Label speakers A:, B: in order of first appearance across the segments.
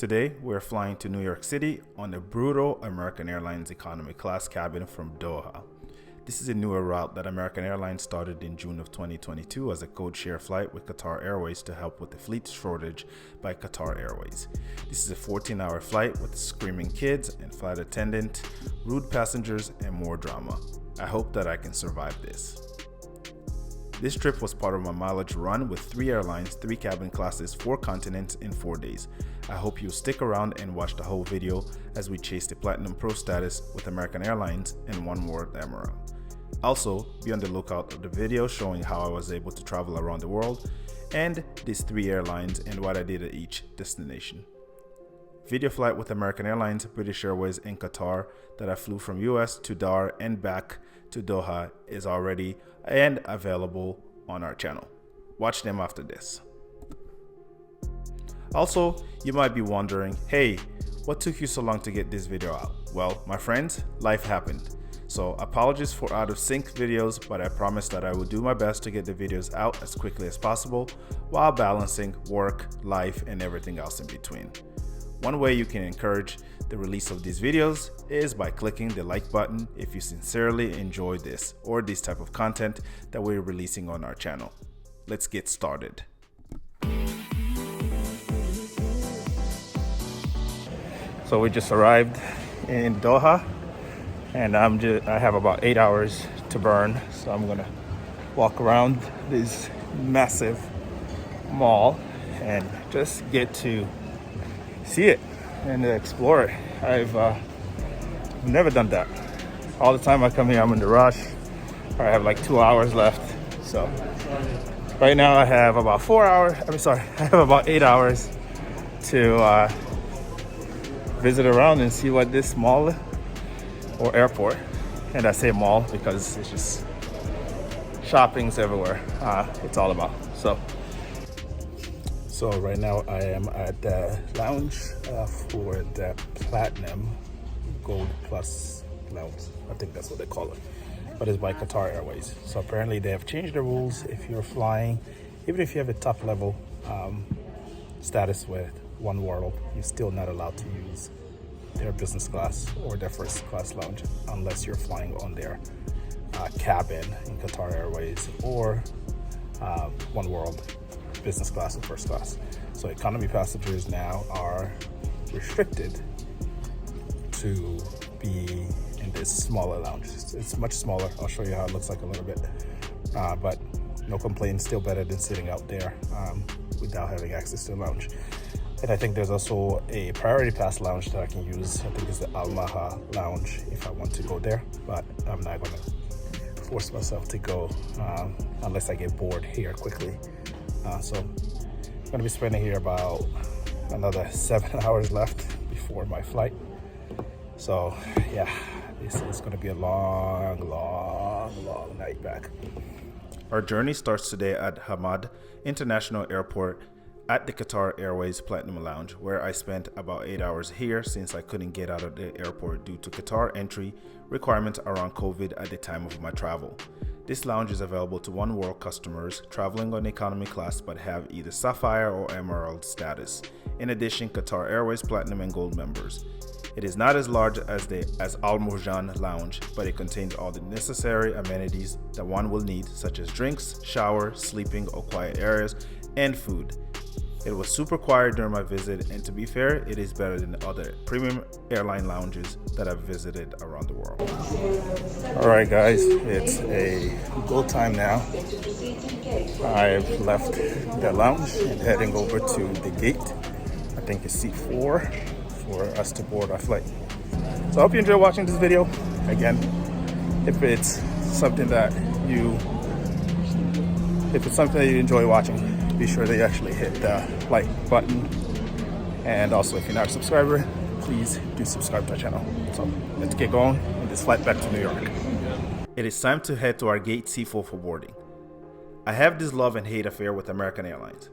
A: Today, we're flying to New York City on the brutal American Airlines economy class cabin from Doha. This is a newer route that American Airlines started in June of 2022 as a code-share flight with Qatar Airways to help with the fleet shortage by Qatar Airways. This is a 14-hour flight with screaming kids and flight attendant, rude passengers, and more drama. I hope that I can survive this. This trip was part of my mileage run with 3 airlines, 3 cabin classes, 4 continents in 4 days. I hope you'll stick around and watch the whole video as we chase the Platinum Pro status with American Airlines and One World Emerald. Also, be on the lookout of the video showing how I was able to travel around the world and these 3 airlines and what I did at each destination. Video flight with American Airlines, British Airways, and Qatar that I flew from US to Dar and back to Doha is already and available on our channel. Watch them after this. Also, you might be wondering, hey, what took you so long to get this video out? Well, my friends, life happened. So apologies for out of sync videos, but I promise that I will do my best to get the videos out as quickly as possible while balancing work, life, and everything else in between. One way you can encourage the release of these videos is by clicking the like button if you sincerely enjoy this or this type of content that we're releasing on our channel. Let's get started. So we just arrived in Doha and I have about 8 hours to burn. So I'm gonna walk around this massive mall and just get to see it and explore it. I've never done that. All the time I come here, I'm in the rush, or I have like 2 hours left. So right now I have about 4 hours. I have about 8 hours to visit around and see what this mall or airport, and I say mall because it's just shopping's everywhere. It's all about. So right now I am at the lounge for the Platinum Gold Plus lounge. I think that's what they call it, but it's by Qatar Airways. So apparently they have changed the rules. If you're flying, even if you have a top level status with One World, you're still not allowed to use their business class or their first class lounge unless you're flying on their cabin in Qatar Airways or One World business class or first class. So economy passengers now are restricted to be in this smaller lounge. It's much smaller. I'll show you how it looks like a little bit, but no complaints, still better than sitting out there without having access to the lounge. And I think there's also a priority pass lounge that I can use. I think it's the Al Maha lounge if I want to go there, but I'm not gonna force myself to go unless I get bored here quickly. So I'm gonna be spending here about another 7 hours left before my flight. So yeah, this is gonna be a long night back. Our journey starts today at Hamad International Airport at the Qatar Airways Platinum Lounge, where I spent about 8 hours here since I couldn't get out of the airport due to Qatar entry requirements around COVID at the time of my travel. This lounge is available to One World customers traveling on economy class but have either Sapphire or Emerald status. In addition, Qatar Airways Platinum and Gold members. It is not as large as Al Murjan Lounge, but it contains all the necessary amenities that one will need, such as drinks, shower, sleeping or quiet areas, and food. It was super quiet during my visit, and to be fair, it is better than other premium airline lounges that I've visited around the world. Alright guys, it's a go time now. I've left the lounge and heading over to the gate. I think it's C4 for us to board our flight. So I hope you enjoy watching this video. Again, if it's something that you enjoy watching, be sure that you actually hit the like button, and also if you're not a subscriber, please do subscribe to our channel. So let's get going on this flight back to New York. It is time to head to our gate C4 for boarding. I have this love and hate affair with American Airlines.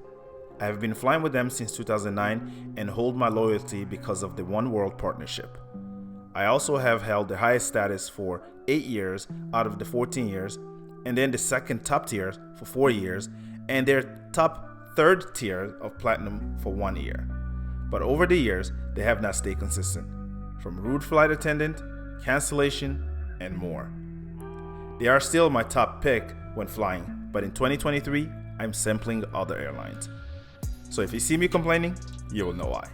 A: I have been flying with them since 2009 and hold my loyalty because of the One World partnership. I also have held the highest status for 8 years out of the 14 years, and then the second top tier for 4 years, and their top third tier of Platinum for 1 year. but over the years, they have not stayed consistent. From rude flight attendant, cancellation, and more. They are still my top pick when flying, but in 2023, I'm sampling other airlines. So if you see me complaining, you will know why.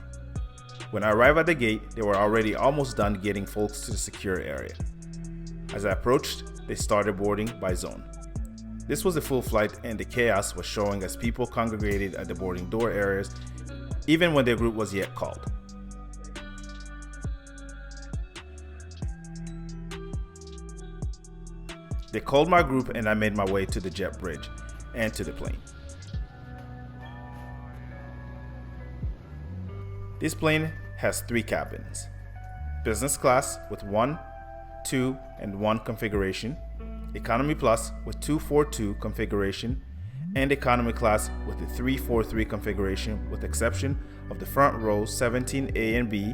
A: When I arrived at the gate, they were already almost done getting folks to the secure area. As I approached, they started boarding by zone. This was a full flight and the chaos was showing as people congregated at the boarding door areas, even when their group was yet called. They called my group and I made my way to the jet bridge and to the plane. This plane has 3 cabins. Business class with 1, 2, and 1 configuration, Economy Plus with 242 configuration, and Economy Class with the 343 configuration with exception of the front row 17A and B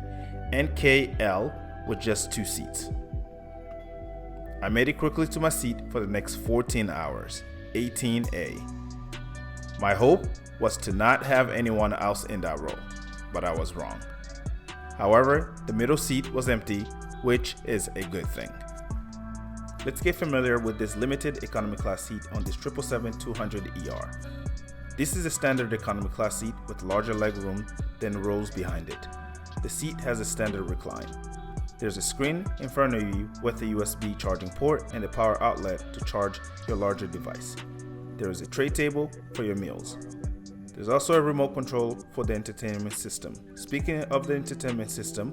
A: and KL with just 2 seats. I made it quickly to my seat for the next 14 hours, 18A. My hope was to not have anyone else in that row, but I was wrong. However, the middle seat was empty, which is a good thing. Let's get familiar with this limited economy class seat on this 777-200ER. This is a standard economy class seat with larger leg room than rows behind it. The seat has a standard recline. There's a screen in front of you with a USB charging port and a power outlet to charge your larger device. There is a tray table for your meals. There's also a remote control for the entertainment system. Speaking of the entertainment system,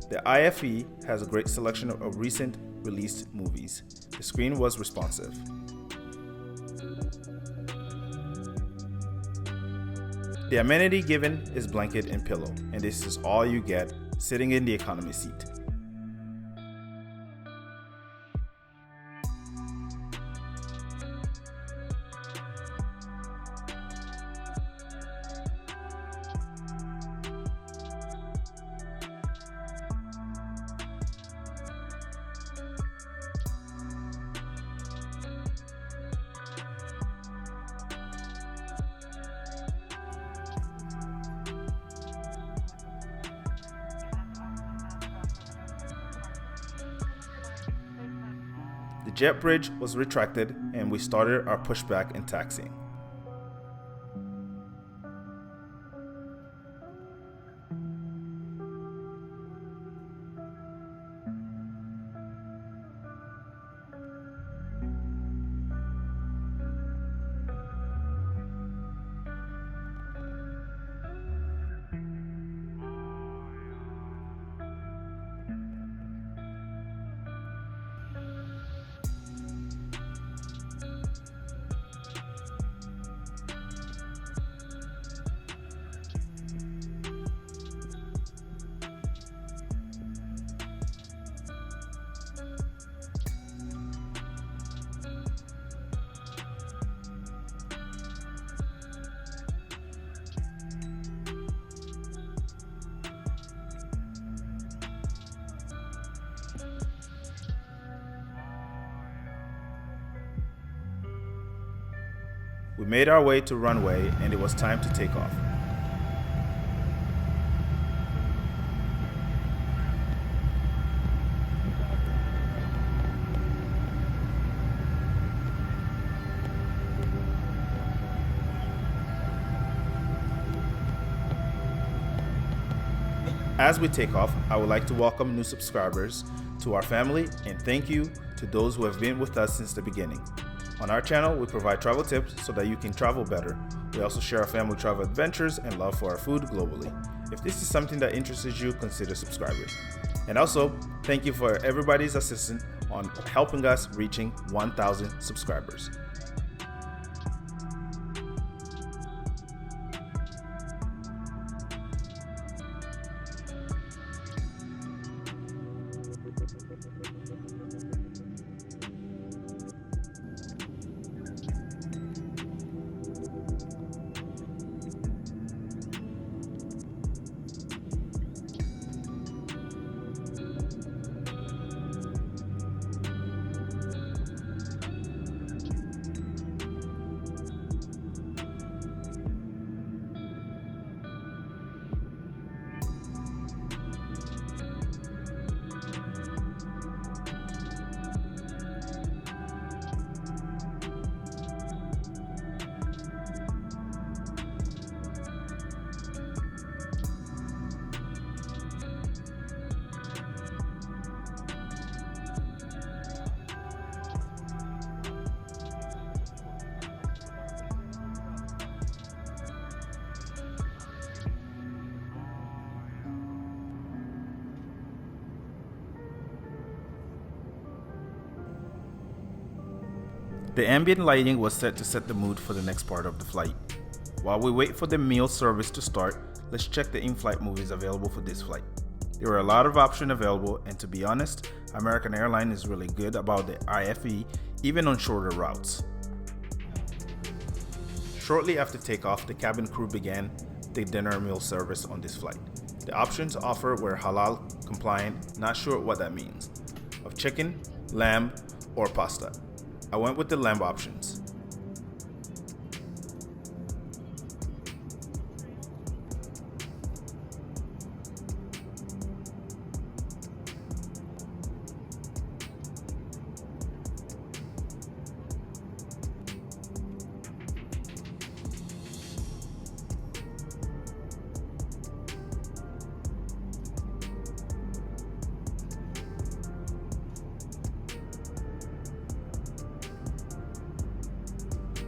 A: the IFE has a great selection of recent released movies. The screen was responsive. The amenity given is blanket and pillow, and this is all you get sitting in the economy seat. The jet bridge was retracted and we started our pushback and taxiing. We made our way to runway and it was time to take off. As we take off, I would like to welcome new subscribers to our family and thank you to those who have been with us since the beginning. On our channel, we provide travel tips so that you can travel better. We also share our family travel adventures and love for our food globally. If this is something that interests you, consider subscribing. And also, thank you for everybody's assistance on helping us reaching 1,000 subscribers. The ambient lighting was set to set the mood for the next part of the flight. While we wait for the meal service to start, let's check the in-flight movies available for this flight. There were a lot of options available, and to be honest, American Airlines is really good about the IFE even on shorter routes. Shortly after takeoff, the cabin crew began the dinner meal service on this flight. The options offered were halal compliant, not sure what that means, of chicken, lamb, or pasta. I went with the lamb options.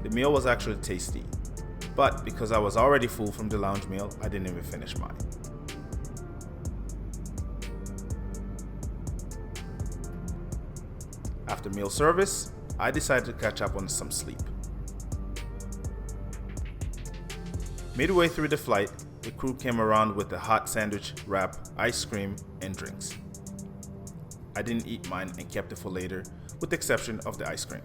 A: The meal was actually tasty, but because I was already full from the lounge meal, I didn't even finish mine. After meal service, I decided to catch up on some sleep. Midway through the flight, the crew came around with a hot sandwich, wrap, ice cream, and drinks. I didn't eat mine and kept it for later, with the exception of the ice cream.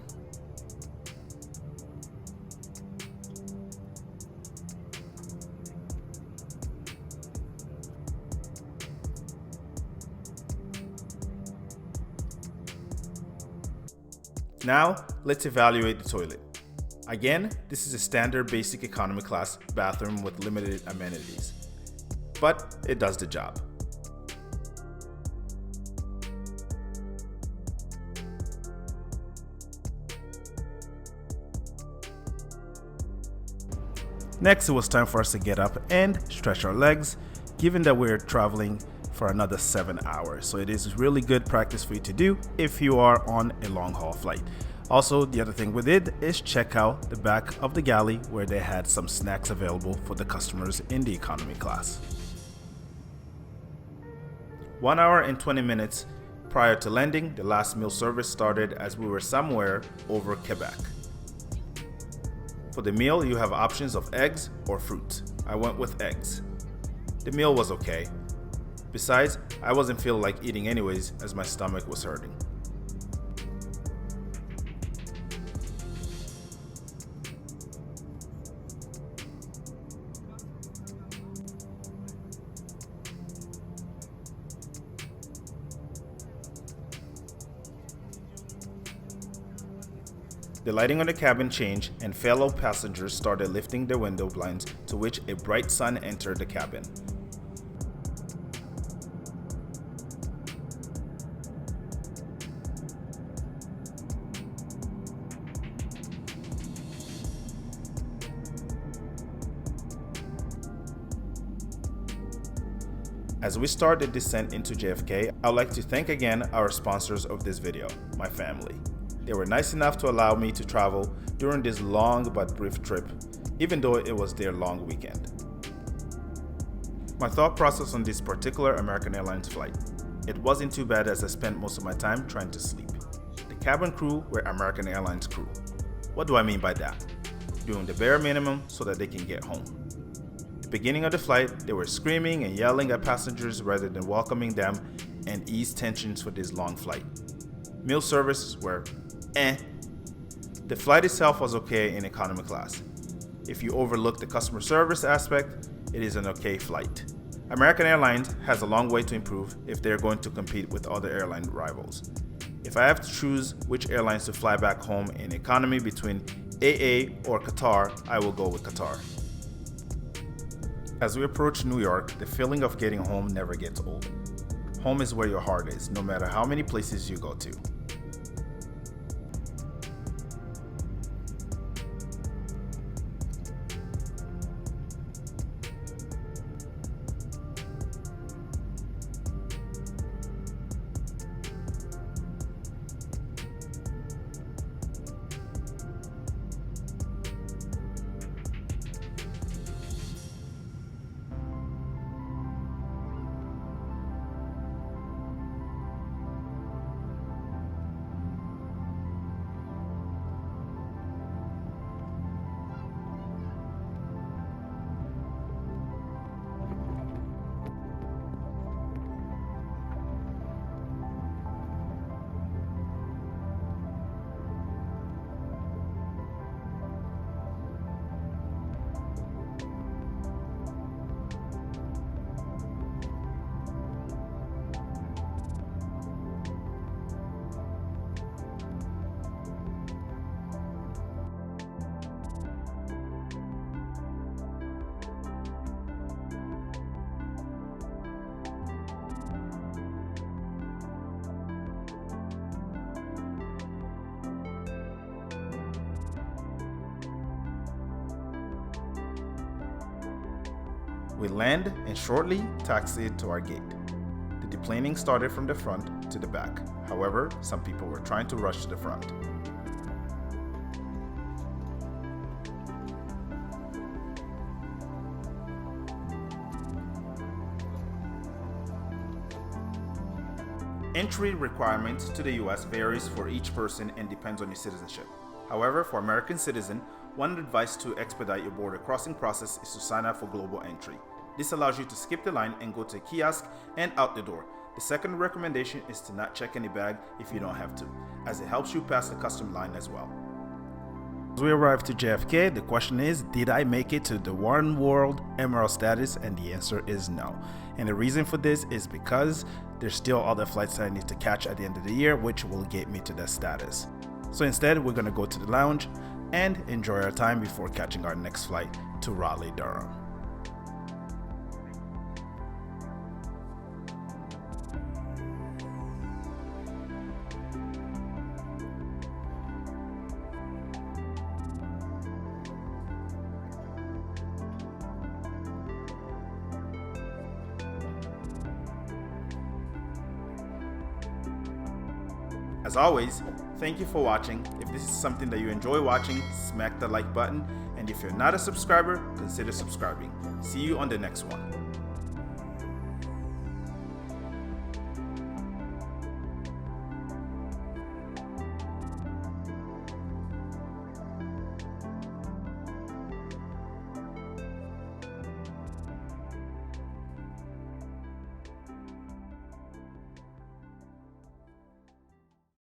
A: Now, let's evaluate the toilet. Again, this is a standard basic economy class bathroom with limited amenities, but it does the job. Next, it was time for us to get up and stretch our legs, given that we're traveling for another 7 hours. So it is really good practice for you to do if you are on a long haul flight. Also, the other thing we did is check out the back of the galley where they had some snacks available for the customers in the economy class. 1 hour and 20 minutes prior to landing, the last meal service started as we were somewhere over Quebec. For the meal, you have options of eggs or fruit. I went with eggs. The meal was okay. Besides, I wasn't feeling like eating anyways as my stomach was hurting. The lighting on the cabin changed and fellow passengers started lifting their window blinds, to which a bright sun entered the cabin. As we start the descent into JFK, I'd like to thank again our sponsors of this video, my family. They were nice enough to allow me to travel during this long but brief trip, even though it was their long weekend. My thought process on this particular American Airlines flight. It wasn't too bad as I spent most of my time trying to sleep. The cabin crew were American Airlines crew. What do I mean by that? Doing the bare minimum so that they can get home. The beginning of the flight, they were screaming and yelling at passengers rather than welcoming them and ease tensions for this long flight. Meal services were The flight itself was okay in economy class. If you overlook the customer service aspect, it is an okay flight. American Airlines has a long way to improve if they're going to compete with other airline rivals. If I have to choose which airlines to fly back home in economy between AA or Qatar, I will go with Qatar. As we approach New York, the feeling of getting home never gets old. Home is where your heart is, no matter how many places you go to. We land and shortly taxied to our gate. The deplaning started from the front to the back. However, some people were trying to rush to the front. Entry requirements to the US varies for each person and depends on your citizenship. However, for American citizens, one advice to expedite your border crossing process is to sign up for global entry. This allows you to skip the line and go to a kiosk and out the door. The second recommendation is to not check any bag if you don't have to, as it helps you pass the custom line as well. As we arrive to JFK, the question is, did I make it to the One World Emerald status? And the answer is no. And the reason for this is because there's still other flights that I need to catch at the end of the year, which will get me to that status. So instead, we're gonna go to the lounge and enjoy our time before catching our next flight to Raleigh, Durham. As always, thank you for watching. If this is something that you enjoy watching, smack the like button. And if you're not a subscriber, consider subscribing. See you on the next one.